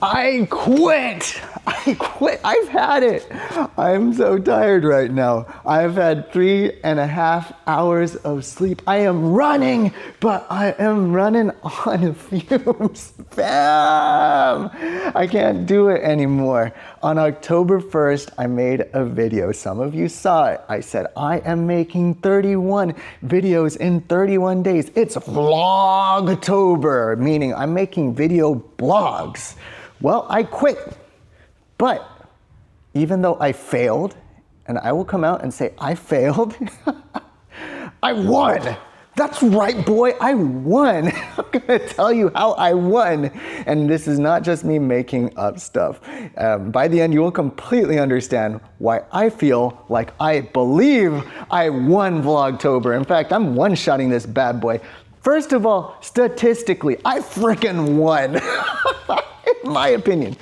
I quit. I've had it. I'm so tired right now. I've had 3.5 hours of sleep. I am running, but I am running on fumes. Bam! I can't do it anymore. On October 1st, I made a video. Some of you saw it. I said, I am making 31 videos in 31 days. It's Vlogtober, meaning I'm making video blogs. Well, I quit, but even though I failed, and I will come out and say I failed, I won. That's right, boy, I won. I'm gonna tell you how I won. And this is not just me making up stuff. By the end, you will completely understand why I feel like I believe I won Vlogtober. In fact, I'm one-shotting this bad boy. First of all, statistically, I frickin' won. In my opinion.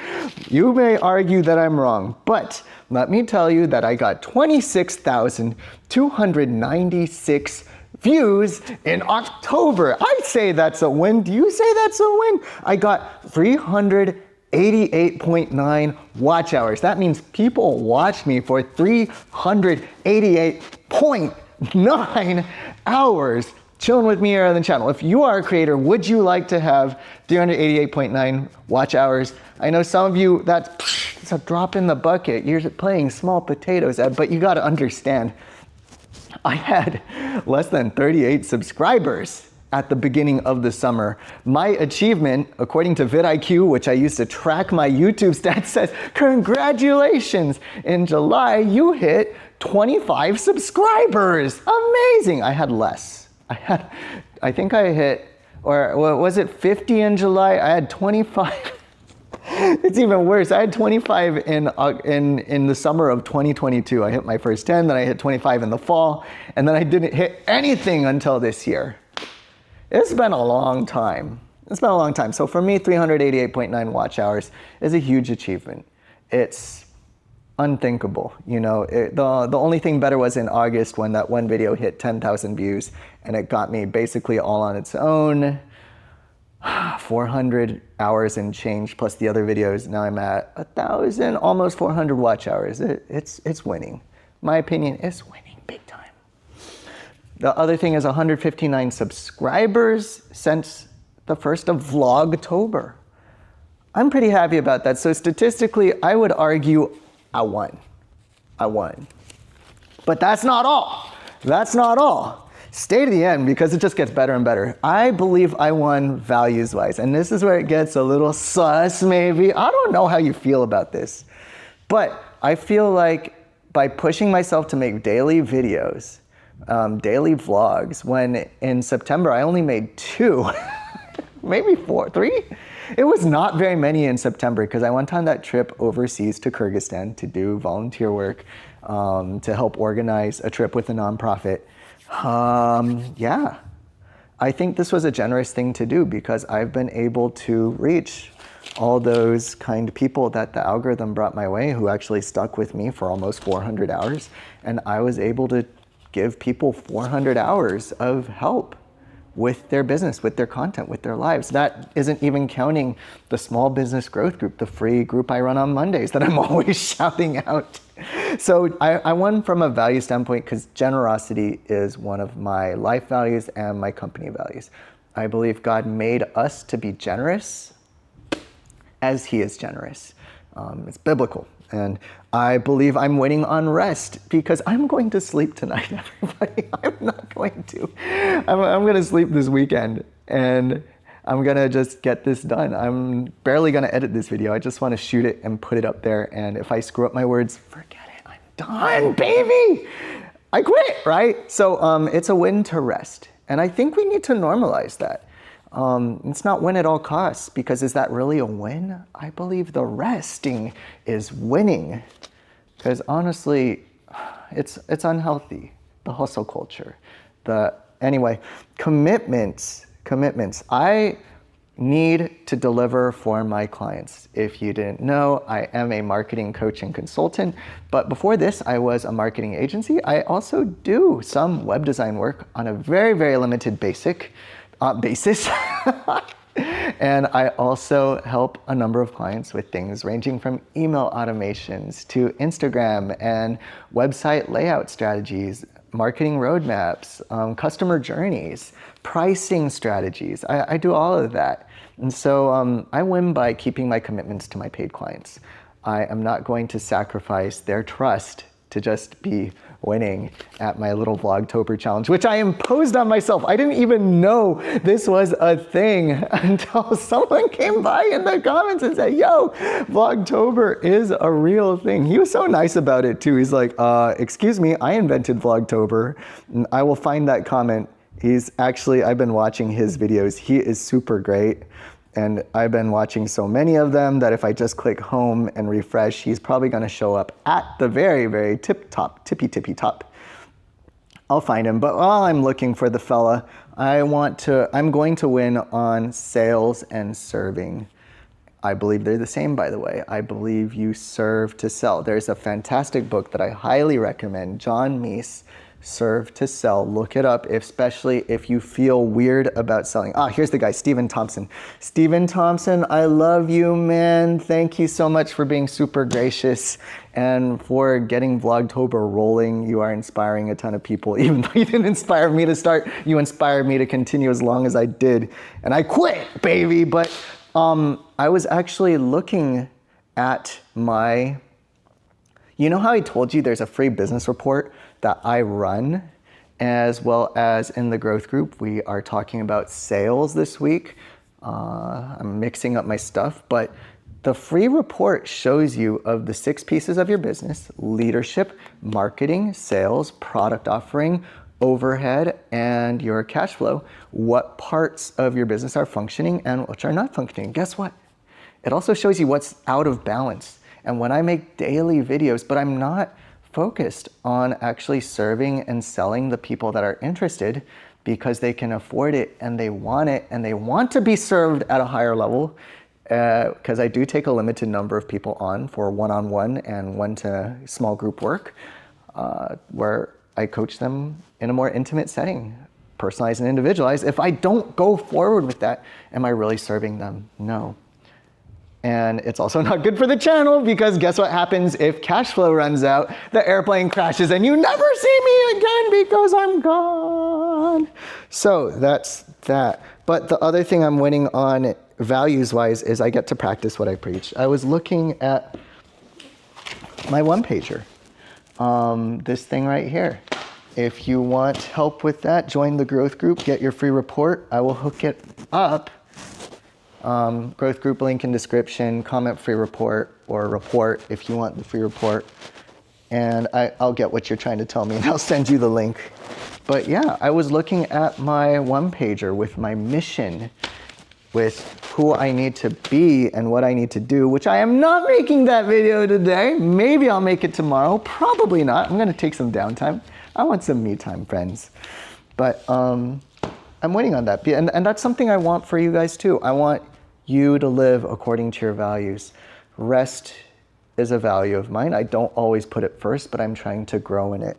You may argue that I'm wrong, but let me tell you that I got 26,296 views in October. I say that's a win. Do you say that's a win? I got 388.9 watch hours. That means people watch me for 388.9 hours. Chilling with me here on the channel. If you are a creator, would you like to have 388.9 watch hours? I know some of you, that's a drop in the bucket. You're playing small potatoes, but you gotta understand, I had less than 38 subscribers at the beginning of the summer. My achievement, according to vidIQ, which I used to track my YouTube stats, says, congratulations, in July you hit 25 subscribers. Amazing. I had less. I think I hit, or was it 50 in July? I had 25. It's even worse. I had 25 in the summer of 2022. I hit my first 10, then I hit 25 in the fall, and then I didn't hit anything until this year. It's been a long time. It's been a long time. So for me, 388.9 watch hours is a huge achievement. It's unthinkable, you know. The only thing better was in August when that one video hit 10,000 views, and it got me basically all on its own. 400 hours and change plus the other videos. Now I'm at 1,000, almost 400 watch hours. It's winning. My opinion, it's winning big time. The other thing is 159 subscribers since the 1st of Vlogtober. I'm pretty happy about that. So statistically, I would argue I won. But that's not all. That's not all. Stay to the end because it just gets better and better. I believe I won values-wise, and this is where it gets a little sus maybe. I don't know how you feel about this, but I feel like by pushing myself to make daily videos, daily vlogs, when in September I only made 2, maybe 3. It was not very many in September because I went on that trip overseas to Kyrgyzstan to do volunteer work, to help organize a trip with a nonprofit. Yeah, I think this was a generous thing to do because I've been able to reach all those kind people that the algorithm brought my way who actually stuck with me for almost 400 hours. And I was able to give people 400 hours of help with their business, with their content, with their lives. That isn't even counting the small business growth group, the free group I run on Mondays that I'm always shouting out. So I won from a value standpoint because generosity is one of my life values and my company values. I believe God made us to be generous as He is generous. It's biblical. And I believe I'm winning on rest because I'm going to sleep tonight, everybody. I'm not going to. I'm going to sleep this weekend and I'm going to just get this done. I'm barely going to edit this video. I just want to shoot it and put it up there. And if I screw up my words, forget it. I'm done, baby. I quit, right? So it's a win to rest. And I think we need to normalize that. It's not win at all costs, because is that really a win? I believe the resting is winning, because honestly, it's unhealthy, the hustle culture. Anyway, commitments. I need to deliver for my clients. If you didn't know, I am a marketing coach and consultant, but before this, I was a marketing agency. I also do some web design work on a very, very limited basis. And I also help a number of clients with things ranging from email automations to Instagram and website layout strategies, marketing roadmaps, customer journeys, pricing strategies. I do all of that. And so I win by keeping my commitments to my paid clients. I am not going to sacrifice their trust to just be winning at my little Vlogtober challenge, which I imposed on myself. I didn't even know this was a thing until someone came by in the comments and said, yo, Vlogtober is a real thing. He was so nice about it too. He's like, excuse me, I invented Vlogtober. And I will find that comment. I've been watching his videos. He is super great. And I've been watching so many of them that if I just click home and refresh, he's probably gonna show up at the very, very tippy top. I'll find him, but while I'm looking for the fella, I'm going to win on sales and serving. I believe they're the same, by the way. I believe you serve to sell. There's a fantastic book that I highly recommend, John Meese, Serve to Sell. Look it up, especially if you feel weird about selling. Here's the guy, Stephen Thompson. Stephen Thompson, I love you, man. Thank you so much for being super gracious and for getting Vlogtober rolling. You are inspiring a ton of people. Even though you didn't inspire me to start, you inspired me to continue as long as I did. And I quit, baby. But I was actually looking at you know how I told you there's a free business report that I run, as well as in the growth group. We are talking about sales this week. I'm mixing up my stuff, but the free report shows you of the 6 pieces of your business: leadership, marketing, sales, product offering, overhead, and your cash flow, what parts of your business are functioning and which are not functioning. Guess what? It also shows you what's out of balance. And when I make daily videos, but I'm not focused on actually serving and selling the people that are interested because they can afford it and they want to be served at a higher level, because I do take a limited number of people on for one-on-one and one-to small group work, where I coach them in a more intimate setting, personalized and individualized. If I don't go forward with that, am I really serving them? No. And it's also not good for the channel, because guess what happens if cash flow runs out, the airplane crashes and you never see me again because I'm gone. So that's that. But the other thing I'm winning on values-wise is I get to practice what I preach. I was looking at my one-pager, this thing right here. If you want help with that, join the growth group, get your free report. I will hook it up. Growth group link in description, comment free report, or report if you want the free report. And I'll get what you're trying to tell me and I'll send you the link. But yeah, I was looking at my one-pager with my mission, with who I need to be and what I need to do, which I am not making that video today. Maybe I'll make it tomorrow, probably not. I'm gonna take some downtime. I want some me time, friends. But I'm waiting on that. And that's something I want for you guys too. I want you to live according to your values. Rest is a value of mine. I don't always put it first, but I'm trying to grow in it.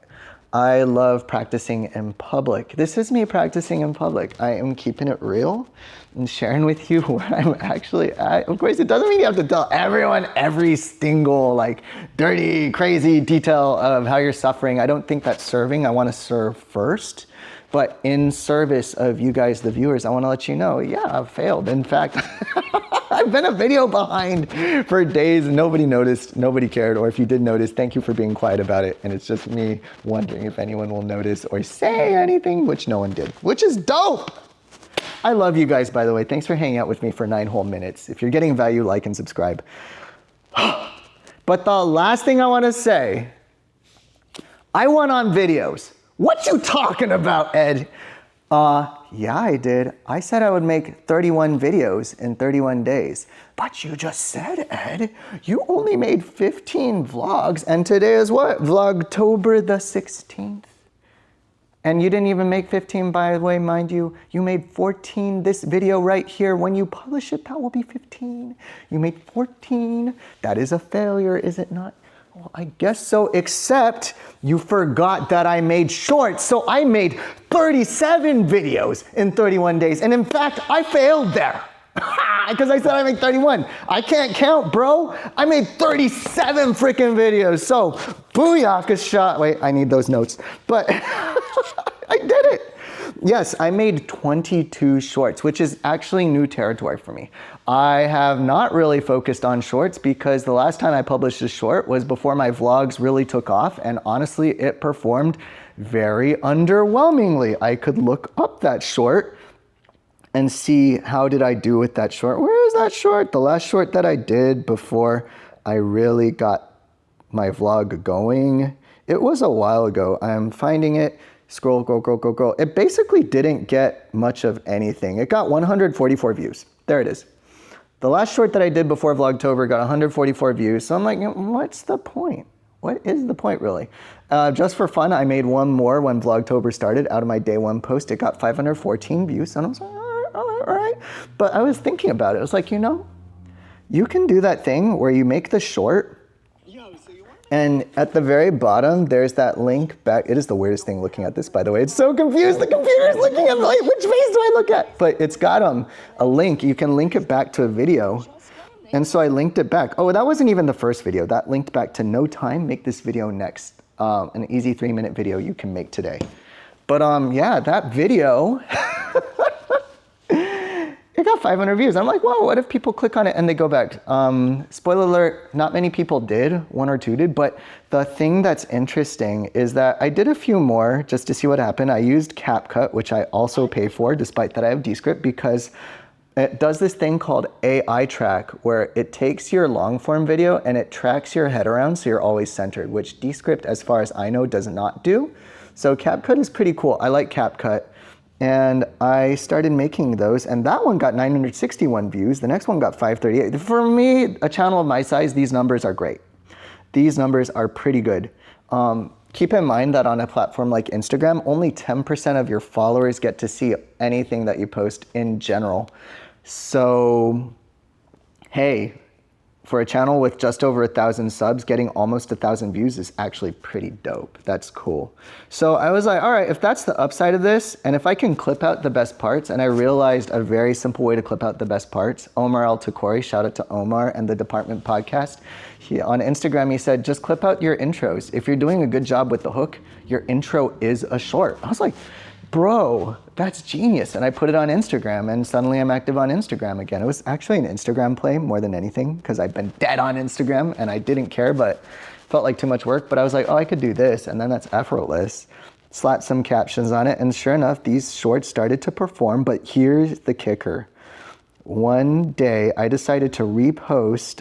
I love practicing in public. This is me practicing in public. I am keeping it real and sharing with you where I'm actually at. Of course, it doesn't mean you have to tell everyone every single like dirty, crazy detail of how you're suffering. I don't think that's serving. I want to serve first. But in service of you guys, the viewers, I want to let you know, yeah, I've failed. In fact, I've been a video behind for days and nobody noticed, nobody cared. Or if you did notice, thank you for being quiet about it. And it's just me wondering if anyone will notice or say anything, which no one did, which is dope. I love you guys, by the way. Thanks for hanging out with me for 9 whole minutes. If you're getting value, like and subscribe. But the last thing I want to say, I went on videos. What you talking about, Ed? Yeah, I did. I said I would make 31 videos in 31 days. But you just said, Ed, you only made 15 vlogs. And today is what? Vlogtober the 16th. And you didn't even make 15, by the way, mind you. You made 14. This video right here, when you publish it, that will be 15. You made 14. That is a failure, is it not? Well, I guess so, except you forgot that I made shorts. So I made 37 videos in 31 days. And in fact, I failed there. because I said I make 31. I can't count, bro. I made 37 freaking videos. So, booyaka shot. Wait, I need those notes. But I did it. Yes, I made 22 shorts, which is actually new territory for me. I have not really focused on shorts because the last time I published a short was before my vlogs really took off, and honestly, it performed very underwhelmingly. I could look up that short and see how did I do with that short. Where is that short? The last short that I did before I really got my vlog going. It was a while ago. I'm finding it. Scroll, go. It basically didn't get much of anything. It got 144 views. There it is. The last short that I did before Vlogtober got 144 views. So I'm like, what's the point? What is the point really? Just for fun, I made one more when Vlogtober started out of my day one post. It got 514 views. And I was like, all right. But I was thinking about it. I was like, you can do that thing where you make the short, and at the very bottom, there's that link back. It is the weirdest thing looking at this, by the way. It's so confused. The computer's looking at me like, which face do I look at? But it's got a link. You can link it back to a video. And so I linked it back. Oh, that wasn't even the first video. That linked back to no time, make this video next. An easy 3-minute video you can make today. But yeah, that video, it got 500 views. I'm like, whoa, what if people click on it and they go back? Spoiler alert, not many people did, 1 or 2 did, but the thing that's interesting is that I did a few more just to see what happened. I used CapCut, which I also pay for, despite that I have Descript, because it does this thing called AI track, where it takes your long form video and it tracks your head around so you're always centered, which Descript, as far as I know, does not do. So CapCut is pretty cool. I like CapCut. And I started making those, and that one got 961 views. The next one got 538. For me, a channel of my size, these numbers are great. These numbers are pretty good. Keep in mind that on a platform like Instagram, only 10% of your followers get to see anything that you post in general. So, hey, for a channel with just over 1,000 subs, getting almost 1,000 views is actually pretty dope. That's cool. So I was like, all right, if that's the upside of this, and if I can clip out the best parts, and I realized a very simple way to clip out the best parts, Omar El Takori, shout out to Omar and the Department Podcast. On Instagram, he said, just clip out your intros. If you're doing a good job with the hook, your intro is a short. I was like, bro, that's genius. And I put it on Instagram, and suddenly I'm active on Instagram again. It was actually an Instagram play more than anything, because I've been dead on Instagram and I didn't care, but felt like too much work. But I was like, oh, I could do this, and then that's effortless. Slapped some captions on it, and sure enough, these shorts started to perform. But here's the kicker. One day I decided to repost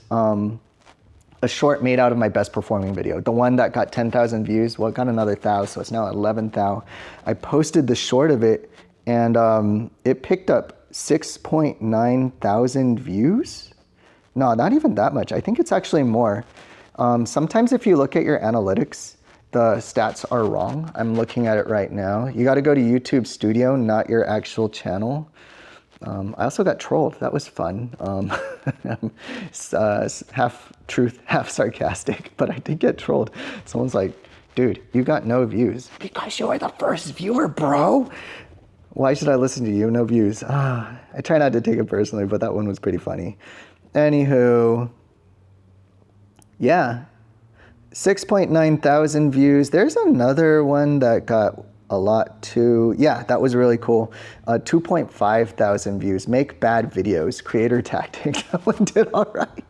a short made out of my best performing video. The one that got 10,000 views, well, it got another 1,000, so it's now 11,000. I posted the short of it, and it picked up 6.9 thousand views. No, not even that much. I think it's actually more. Sometimes if you look at your analytics, the stats are wrong. I'm looking at it right now. You gotta go to YouTube Studio, not your actual channel. I also got trolled. That was fun. Half truth, half sarcastic, but I did get trolled. Someone's like, dude, you got no views. Because you were the first viewer, bro. Why should I listen to you? No views. I try not to take it personally, but that one was pretty funny. Anywho, yeah, 6.9 thousand views. There's another one that got a lot too. Yeah, that was really cool. 2.5 thousand views. Make bad videos. Creator tactics. That one did all right.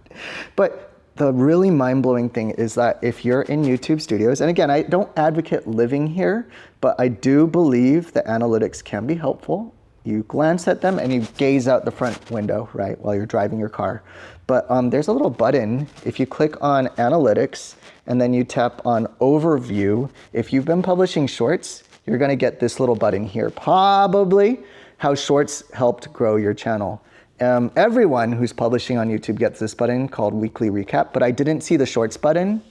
But the really mind-blowing thing is that if you're in YouTube Studios, and again, I don't advocate living here, but I do believe the analytics can be helpful. You glance at them and you gaze out the front window, right, while you're driving your car. But there's a little button. If you click on Analytics and then you tap on Overview, if you've been publishing shorts, you're gonna get this little button here, probably how shorts helped grow your channel. Everyone who's publishing on YouTube gets this button called Weekly Recap, but I didn't see the shorts button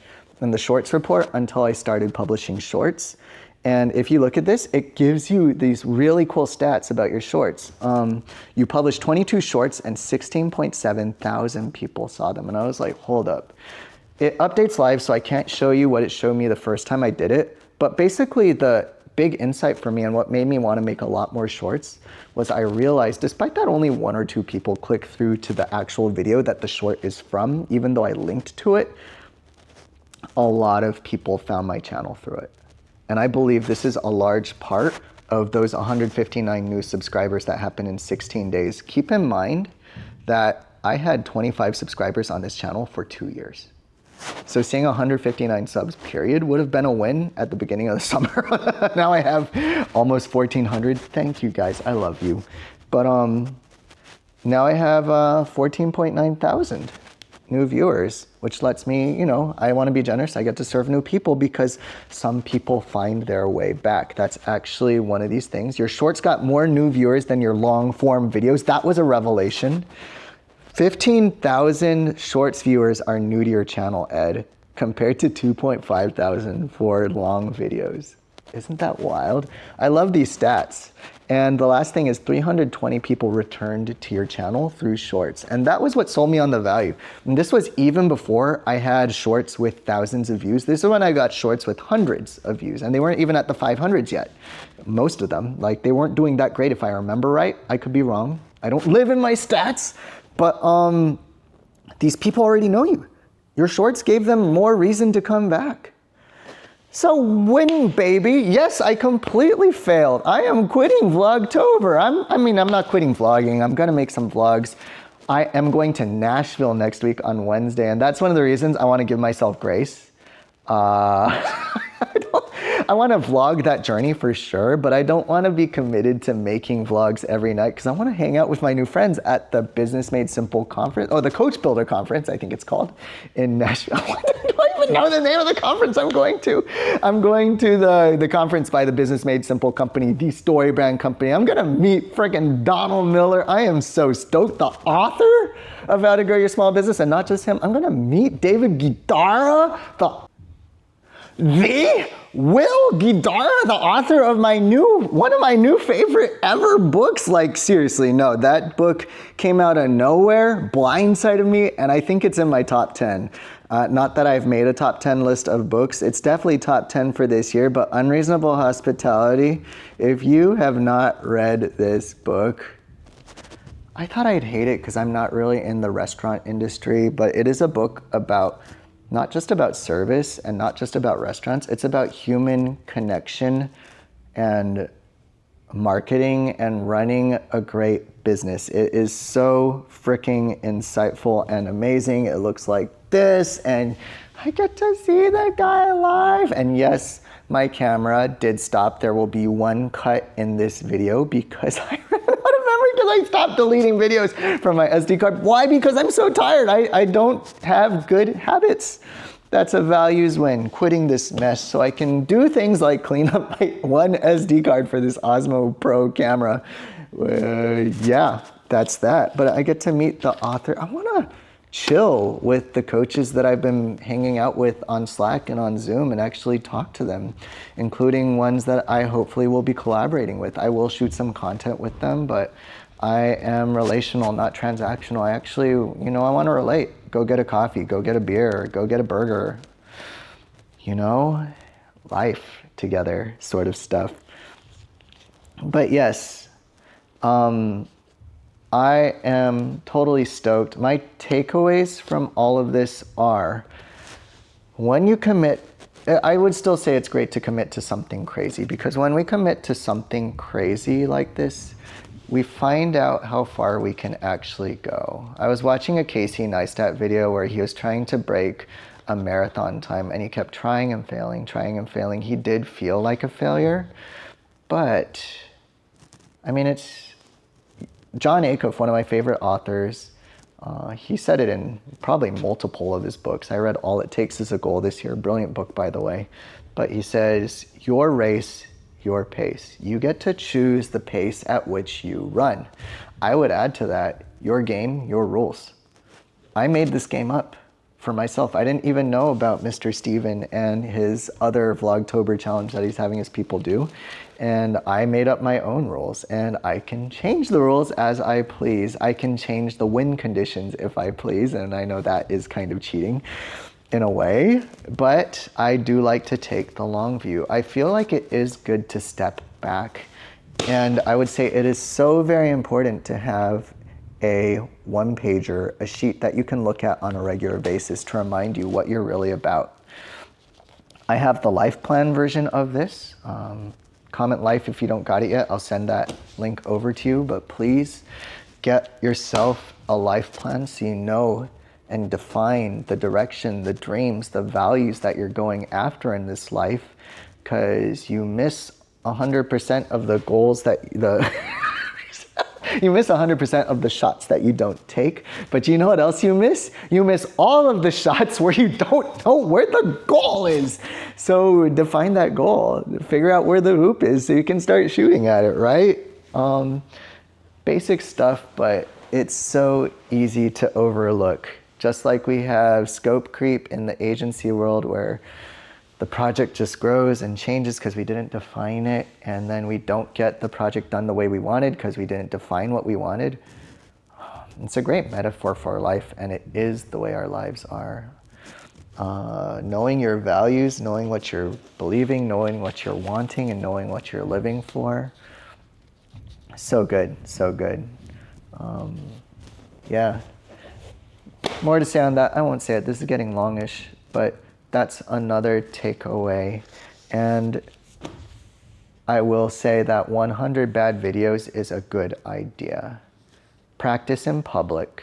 and the shorts report until I started publishing shorts. And if you look at this, it gives you these really cool stats about your shorts. You published 22 shorts and 16.7 thousand people saw them. And I was like, hold up. It updates live, so I can't show you what it showed me the first time I did it. But basically the big insight for me and what made me want to make a lot more shorts was I realized, despite that only 1 or 2 people click through to the actual video that the short is from, even though I linked to it, a lot of people found my channel through it. And I believe this is a large part of those 159 new subscribers that happened in 16 days. Keep in mind that I had 25 subscribers on this channel for 2 years. So seeing 159 subs period would have been a win at the beginning of the summer. Now I have almost 1,400. Thank you guys, I love you. But now I have 14.9 thousand new viewers, which lets me, you know, I want to be generous. I get to serve new people because some people find their way back. That's actually one of these things. Your shorts got more new viewers than your long form videos. That was a revelation. 15,000 shorts viewers are new to your channel, Ed, compared to 2.5 thousand for long videos. Isn't that wild? I love these stats. And the last thing is 320 people returned to your channel through shorts. And that was what sold me on the value. And this was even before I had shorts with thousands of views. This is when I got shorts with hundreds of views, and they weren't even at the 500s yet. Most of them, like they weren't doing that great if I remember right. I could be wrong. I don't live in my stats, but these people already know you. Your shorts gave them more reason to come back. So winning, baby. Yes, I completely failed. I am quitting Vlogtober. I'm not quitting vlogging. I'm gonna make some vlogs. I am going to Nashville next week on Wednesday, and that's one of the reasons I wanna give myself grace. I want to vlog that journey for sure, but I don't want to be committed to making vlogs every night because I want to hang out with my new friends at the Business Made Simple conference, or the Coach Builder conference, I think it's called, in Nashville. Do I even know the name of the conference I'm going to? I'm going to the conference by the Business Made Simple company, the Story Brand company. I'm going to meet freaking Donald Miller. I am so stoked. The author of How to Grow Your Small Business, and not just him, I'm going to meet David Guidara, the Will Guidara, the author of one of my new favorite ever books. Like seriously, no, that book came out of nowhere, blindsided me, and I think it's in my top 10. Not that I've made a top 10 list of books. It's definitely top 10 for this year, but Unreasonable Hospitality, if you have not read this book, I thought I'd hate it because I'm not really in the restaurant industry, but it is a book about not just about service and not just about restaurants. It's about human connection and marketing and running a great business. It is so freaking insightful and amazing. It looks like this, and I get to see the guy live. And yes, my camera did stop. There will be one cut in this video because I ran out of memory because I stopped deleting videos from my SD card. Why? Because I'm so tired. I don't have good habits. That's a values win, quitting this mess so I can do things like clean up my one SD card for this Osmo Pro camera. Yeah, that's that. But I get to meet the author. I want to chill with the coaches that I've been hanging out with on Slack and on Zoom and actually talk to them, including ones that I hopefully will be collaborating with. I will shoot some content with them, but I am relational, not transactional. I actually, I want to relate. Go get a coffee, go get a beer, go get a burger. Life together sort of stuff. But yes, I am totally stoked. My takeaways from all of this are, when you commit, I would still say it's great to commit to something crazy, because when we commit to something crazy like this, we find out how far we can actually go. I was watching a Casey Neistat video where he was trying to break a marathon time, and he kept trying and failing, trying and failing. He did feel like a failure, but it's John Acuff, one of my favorite authors. He said it in probably multiple of his books. I read All It Takes Is a Goal this year. Brilliant book, by the way. But he says, your race, your pace. You get to choose the pace at which you run. I would add to that, your game, your rules. I made this game up for myself. I didn't even know about Mr. Steven and his other Vlogtober challenge that he's having his people do. And I made up my own rules, and I can change the rules as I please. I can change the win conditions if I please, and I know that is kind of cheating. in a way, but I do like to take the long view. I feel like it is good to step back, and I would say it is so very important to have a one-pager, a sheet that you can look at on a regular basis to remind you what you're really about. I have the life plan version of this. Comment life if you don't got it yet. I'll send that link over to you, but please get yourself a life plan so you know and define the direction, the dreams, the values that you're going after in this life, because you miss 100% of the goals that you miss 100% of the shots that you don't take. But you know what else you miss? You miss all of the shots where you don't know where the goal is. So define that goal. Figure out where the hoop is so you can start shooting at it, right? Basic stuff, but it's so easy to overlook. Just like we have scope creep in the agency world where the project just grows and changes because we didn't define it, and then we don't get the project done the way we wanted because we didn't define what we wanted. It's a great metaphor for life, and it is the way our lives are. Knowing your values, knowing what you're believing, knowing what you're wanting, and knowing what you're living for. So good, so good. Yeah. More to say on that. I won't say it. This is getting longish, but that's another takeaway. And I will say that 100 bad videos is a good idea. Practice in public.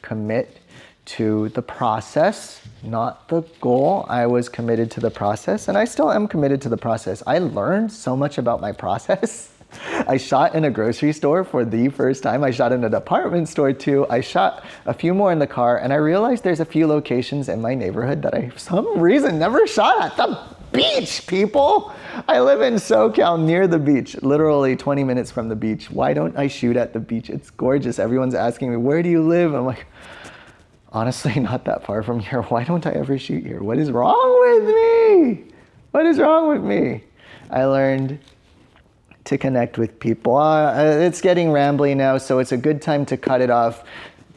Commit to the process, not the goal. I was committed to the process, and I still am committed to the process. I learned so much about my process. I shot in a grocery store for the first time. I shot in a department store too. I shot a few more in the car, and I realized there's a few locations in my neighborhood that I, for some reason, never shot at. The beach, people! I live in SoCal near the beach, literally 20 minutes from the beach. Why don't I shoot at the beach? It's gorgeous. Everyone's asking me, where do you live? I'm like, honestly, not that far from here. Why don't I ever shoot here? What is wrong with me? What is wrong with me? I learned to connect with people. It's getting rambly now, so it's a good time to cut it off.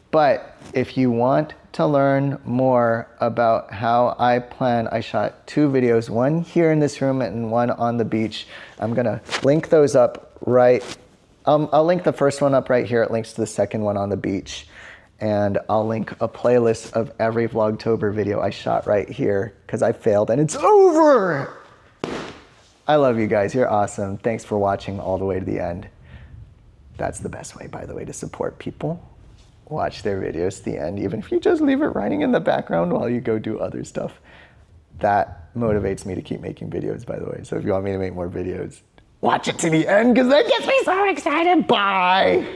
But if you want to learn more about how I plan, I shot 2 videos, one here in this room and one on the beach. I'm gonna link those up right. I'll link the first one up right here. It links to the second one on the beach. And I'll link a playlist of every Vlogtober video I shot right here, because I failed and it's over. I love you guys. You're awesome. Thanks for watching all the way to the end. That's the best way, by the way, to support people. Watch their videos to the end, even if you just leave it running in the background while you go do other stuff. That motivates me to keep making videos, by the way. So if you want me to make more videos, watch it to the end, because that gets me so excited. Bye.